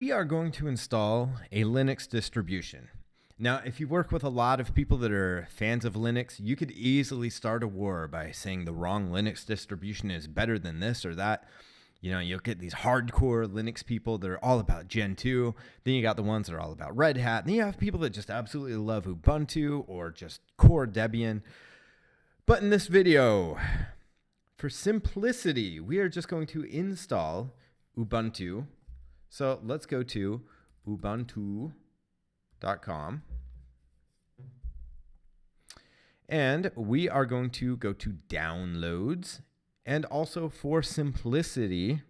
We are going to install a Linux distribution. Now, if you work with a lot of people that are fans of Linux, you could easily start a war by saying the wrong Linux distribution is better than this or that. You know, you'll get these hardcore Linux people that are all about Gen 2. Then you got the ones that are all about Red Hat. Then you have people that just absolutely love Ubuntu or just core Debian. But in this video, for simplicity, we are just going to install Ubuntu. So let's go to Ubuntu.com. And we are going to go to downloads. And also for simplicity,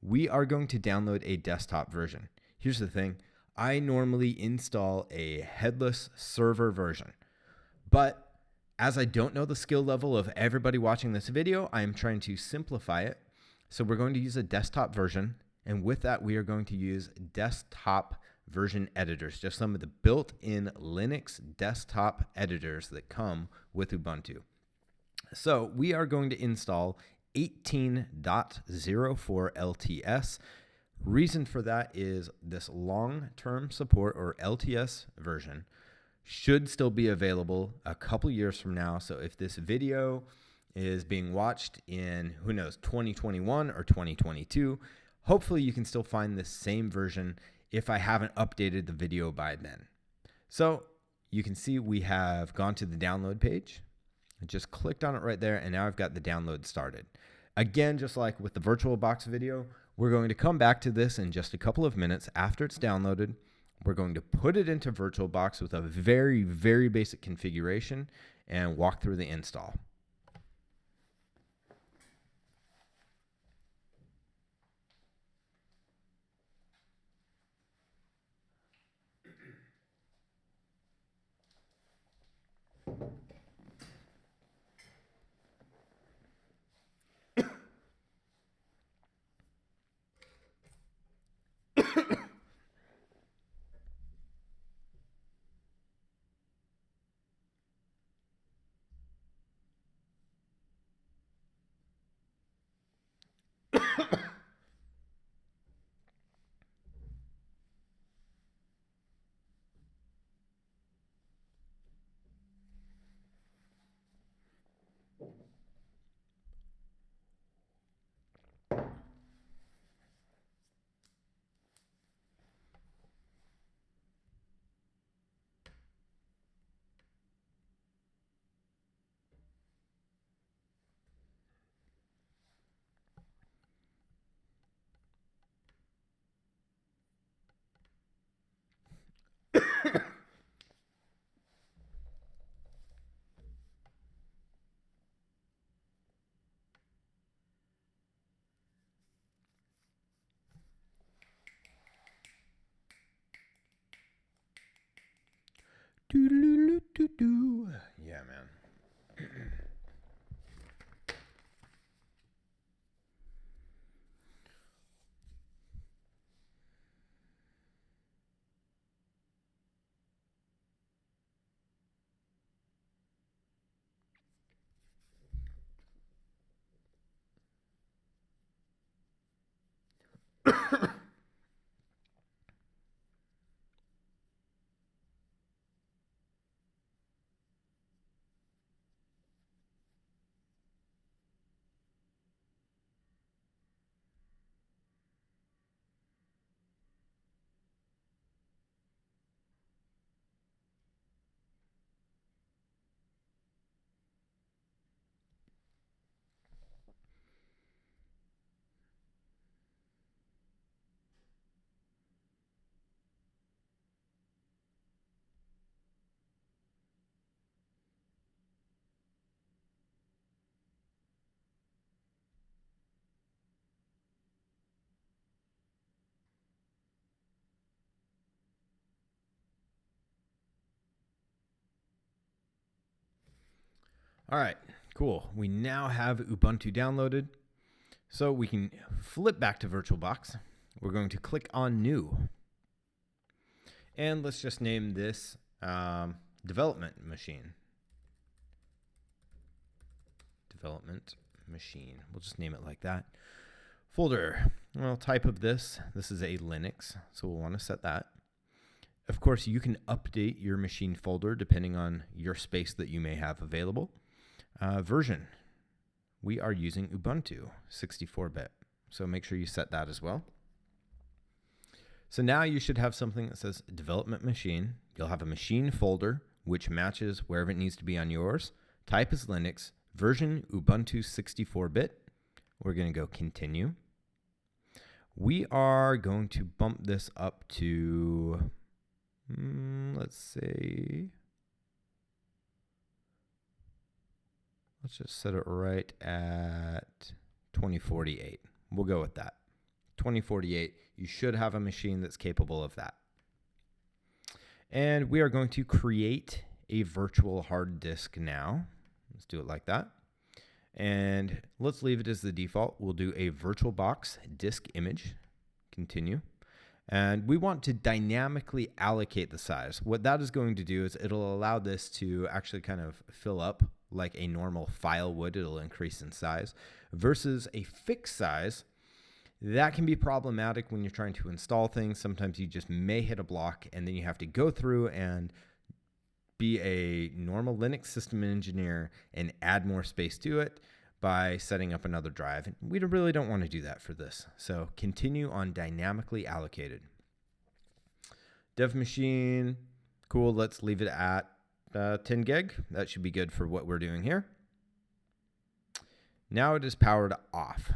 we are going to download a desktop version. Here's the thing. I normally install a headless server version. But as I don't know the skill level of everybody watching this video, I am trying to simplify it. So we're going to use a desktop version. And with that, we are going to use desktop version editors, just some of the built-in Linux desktop editors that come with Ubuntu. So we are going to install 18.04 LTS. Reason for that is this long-term support or LTS version should still be available a couple years from now. So if this video is being watched in, who knows, 2021 or 2022, hopefully you can still find this same version if I haven't updated the video by then. So you can see we have gone to the download page. I just clicked on it right there, and now I've got the download started. Again, just like with the VirtualBox video, we're going to come back to this in just a couple of minutes after it's downloaded. We're going to put it into VirtualBox with a very, very basic configuration and walk through the install. Yeah, man. All right, cool. We now have Ubuntu downloaded. So we can flip back to VirtualBox. We're going to click on New. And let's just name this development machine. Development machine. We'll just name it like that. Folder. Well, type of this is a Linux, so we'll want to set that. Of course, you can update your machine folder depending on your space that you may have available. Version. We are using Ubuntu 64-bit, so make sure you set that as well. So now you should have something that says development machine. You'll have a machine folder, which matches wherever it needs to be on yours. Type is Linux, version Ubuntu 64-bit. We're going to go continue. We are going to bump this up to, let's just set it right at 2048. We'll go with that. 2048, you should have a machine that's capable of that. And we are going to create a virtual hard disk now. Let's do it like that. And let's leave it as the default. We'll do a VirtualBox disk image. Continue. And we want to dynamically allocate the size. What that is going to do is it'll allow this to actually kind of fill up like a normal file would. It'll increase in size versus a fixed size. That can be problematic when you're trying to install things. Sometimes you just may hit a block and then you have to go through and be a normal Linux system engineer and add more space to it by setting up another drive. We really don't want to do that for this. So continue on dynamically allocated. Dev machine, cool. Let's leave it at 10 gig. That should be good for what we're doing here. Now it is powered off.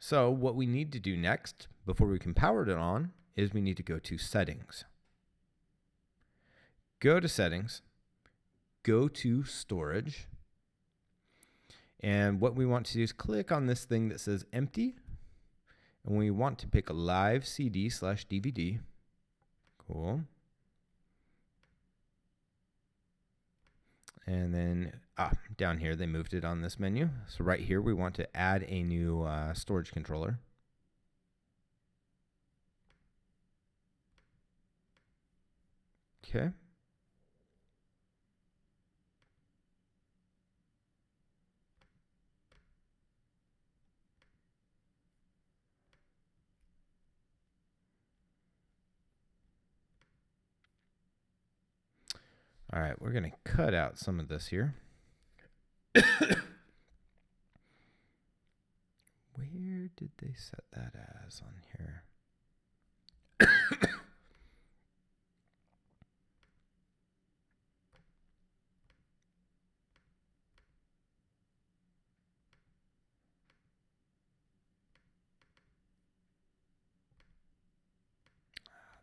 So what we need to do next before we can power it on is we need to go to settings. Go to settings, go to storage. And what we want to do is click on this thing that says empty. And we want to pick a live CD/DVD. Cool. And then down here, they moved it on this menu. So right here, we want to add a new storage controller. Okay. All right, we're going to cut out some of this here. Where did they set that as on here?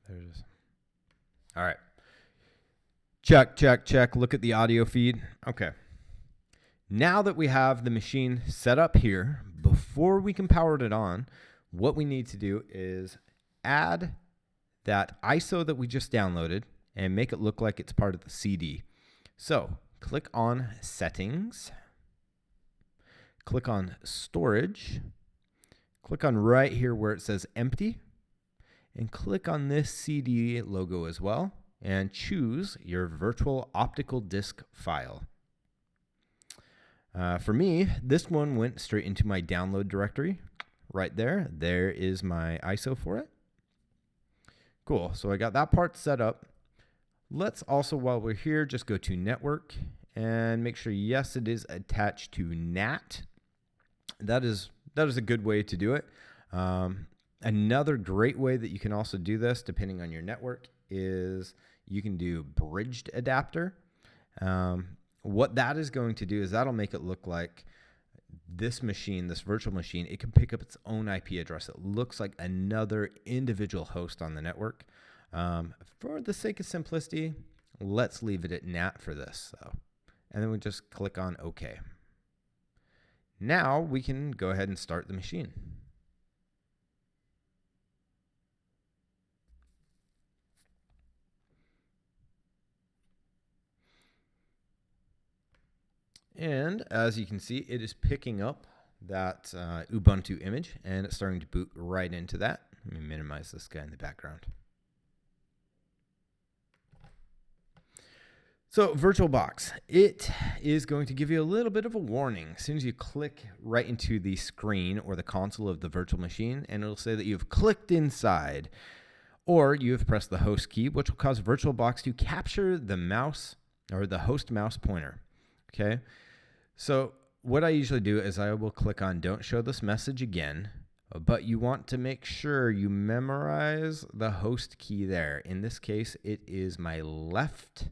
There it is. All right. Check, check, check. Look at the audio feed. Okay. Now that we have the machine set up here, before we can power it on, what we need to do is add that ISO that we just downloaded and make it look like it's part of the CD. So click on Settings, click on Storage, click on right here where it says Empty, and click on this CD logo as well, and choose your virtual optical disk file. For me, this one went straight into my download directory. Right there. There is my ISO for it. Cool. So I got that part set up. Let's also, while we're here, just go to Network and make sure, yes, it is attached to NAT. That is a good way to do it. Another great way that you can also do this, depending on your network, is you can do bridged adapter. What that is going to do is that'll make it look like this machine, this virtual machine, it can pick up its own IP address. It looks like another individual host on the network. For the sake of simplicity, let's leave it at NAT for this. And then we just click on OK. Now we can go ahead and start the machine. And as you can see, it is picking up that Ubuntu image, and it's starting to boot right into that. Let me minimize this guy in the background. So VirtualBox, it is going to give you a little bit of a warning. As soon as you click right into the screen or the console of the virtual machine, and it'll say that you've clicked inside, or you have pressed the host key, which will cause VirtualBox to capture the mouse or the host mouse pointer. Okay. So what I usually do is I will click on don't show this message again, but you want to make sure you memorize the host key there. In this case, it is my left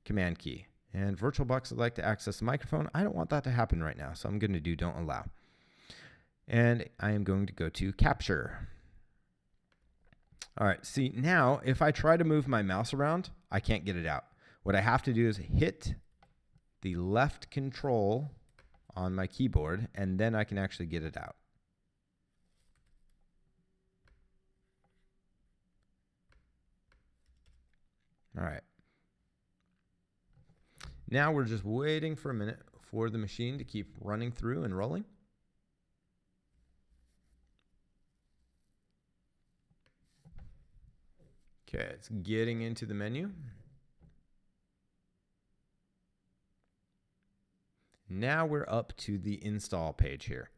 command key. And VirtualBox would like to access the microphone. I don't want that to happen right now, so I'm going to do don't allow. And I am going to go to capture. All right, see now if I try to move my mouse around, I can't get it out. What I have to do is hit the left control on my keyboard, and then I can actually get it out. All right. Now we're just waiting for a minute for the machine to keep running through and rolling. Okay, it's getting into the menu. Now we're up to the install page here.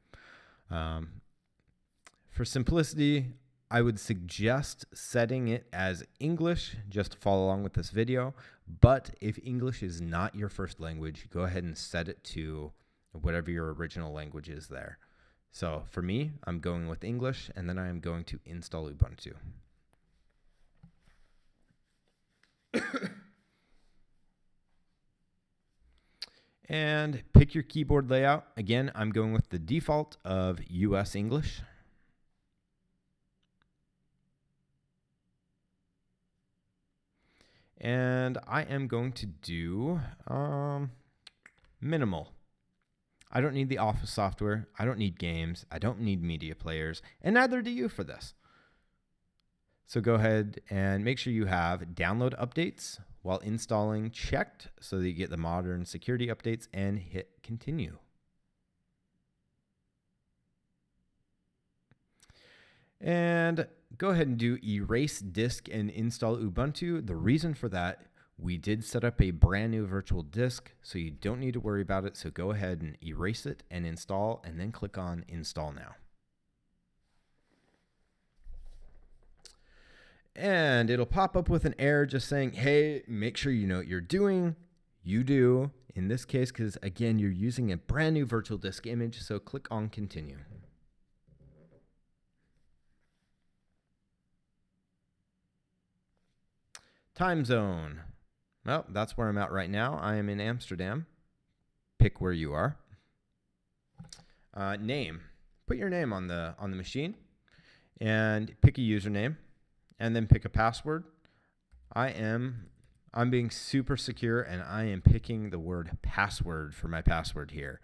For simplicity, I would suggest setting it as English just to follow along with this video. But if English is not your first language, go ahead and set it to whatever your original language is there. So for me, I'm going with English, and then I am going to install Ubuntu. And pick your keyboard layout. Again, I'm going with the default of US English. And I am going to do minimal. I don't need the Office software. I don't need games. I don't need media players. And neither do you for this. So go ahead and make sure you have download updates while installing checked so that you get the modern security updates, and hit continue. And go ahead and do erase disk and install Ubuntu. The reason for that, we did set up a brand new virtual disk, so you don't need to worry about it. So go ahead and erase it and install, and then click on install now. And it'll pop up with an error just saying, hey, make sure you know what you're doing. You do in this case, because again, you're using a brand new virtual disk image. So click on continue. Time zone. Well, that's where I'm at right now. I am in Amsterdam. Pick where you are. Name. Put your name on the machine and pick a username. And then pick a password. I'm being super secure, and I am picking the word password for my password here.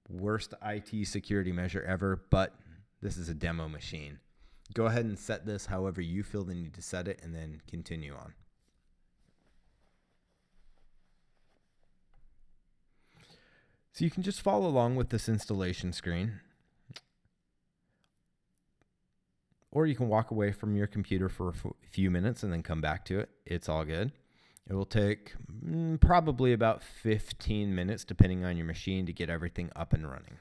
Worst IT security measure ever, but this is a demo machine. Go ahead and set this however you feel the need to set it, and then continue on. So you can just follow along with this installation screen. Or you can walk away from your computer for a few minutes and then come back to it. It's all good. It will take probably about 15 minutes, depending on your machine, to get everything up and running.